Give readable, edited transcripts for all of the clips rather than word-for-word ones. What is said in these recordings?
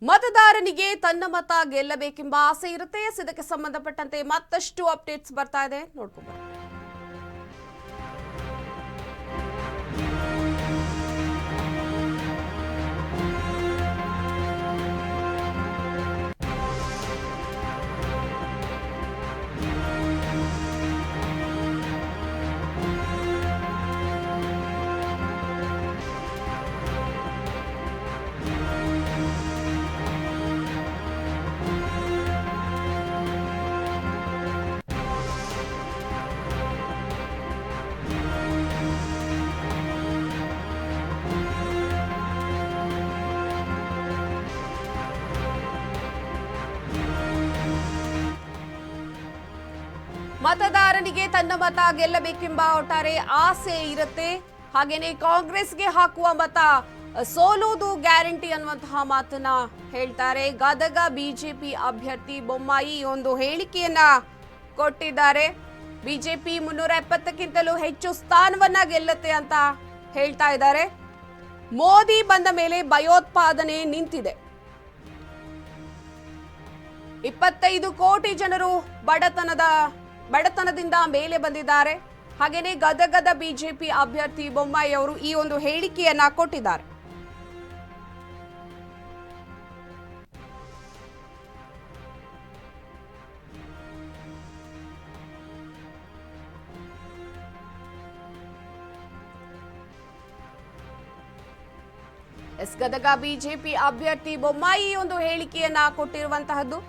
ಮತದಾರನಿಗೆ ತನ್ನ ಮತ ಗೆಲ್ಲಬೇಕೆಂಬ ಆಸೆ ಇರುತ್ತೆ. ಇದಕ್ಕೆ ಸಂಬಂಧಪಟ್ಟಂತೆ ಮತ್ತಷ್ಟು ಅಪ್ಡೇಟ್ಸ್ ಬರ್ತಾ ಇದೆ, ನೋಡ್ಕೊಂಡು ಬನ್ನಿ. ಮತದಾರನಿಗೆ ತನ್ನ ಮತ ಗೆಲ್ಲಬೇಕೆಂಬ ಒಟ್ಟಾರೆ ಆಸೆ ಇರುತ್ತೆ. ಹಾಗೇನೆ ಕಾಂಗ್ರೆಸ್ಗೆ ಹಾಕುವ ಮತ ಸೋಲೋದು ಗ್ಯಾರಂಟಿ ಅನ್ನುವಂತಹ ಮಾತನ್ನ ಹೇಳ್ತಾರೆ. ಗದಗ ಬಿಜೆಪಿ ಅಭ್ಯರ್ಥಿ ಬೊಮ್ಮಾಯಿ ಒಂದು ಹೇಳಿಕೆಯನ್ನ ಕೊಟ್ಟಿದ್ದಾರೆ. ಬಿಜೆಪಿ 370ಕ್ಕಿಂತಲೂ ಹೆಚ್ಚು ಸ್ಥಾನವನ್ನ ಗೆಲ್ಲುತ್ತೆ ಅಂತ ಹೇಳ್ತಾ ಇದ್ದಾರೆ. ಮೋದಿ ಬಂದ ಮೇಲೆ ಭಯೋತ್ಪಾದನೆ ನಿಂತಿದೆ. 25 ಕೋಟಿ ಜನರು ಬಡತನದಿಂದ ಮೇಲೆ ಬಂದಿದ್ದಾರೆ. ಹಾಗೇನೆ ಗದಗದ ಬಿಜೆಪಿ ಅಭ್ಯರ್ಥಿ ಬೊಮ್ಮಾಯಿ ಅವರು ಈ ಒಂದು ಹೇಳಿಕೆಯನ್ನ ಕೊಟ್ಟಿದ್ದಾರೆ. ಗದಗ ಬಿಜೆಪಿ ಅಭ್ಯರ್ಥಿ ಬೊಮ್ಮಾಯಿ ಒಂದು ಹೇಳಿಕೆಯನ್ನ ಕೊಟ್ಟಿರುವಂತಹದ್ದು.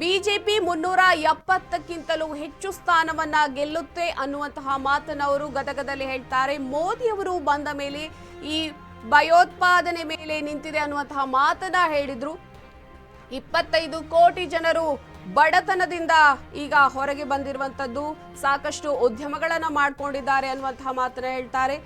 ಬಿಜೆಪಿ 370ಕ್ಕಿಂತಲೂ ಹೆಚ್ಚು ಸ್ಥಾನವನ್ನ ಗೆಲ್ಲುತ್ತೆ ಅನ್ನುವಂತಹ ಮಾತನ್ನ ಅವರು ಗದಗದಲ್ಲಿ ಹೇಳ್ತಾರೆ. ಮೋದಿ ಅವರು ಬಂದ ಮೇಲೆ ಈ ಭಯೋತ್ಪಾದನೆ ಮೇಲೆ ನಿಂತಿದೆ ಅನ್ನುವಂತಹ ಮಾತನ್ನ ಹೇಳಿದ್ರು. 25 ಕೋಟಿ ಜನರು ಬಡತನದಿಂದ ಈಗ ಹೊರಗೆ ಬಂದಿರುವಂತದ್ದು, ಸಾಕಷ್ಟು ಉದ್ಯಮಗಳನ್ನ ಮಾಡ್ಕೊಂಡಿದ್ದಾರೆ ಅನ್ನುವಂತಹ ಮಾತನ್ನ ಹೇಳ್ತಾರೆ.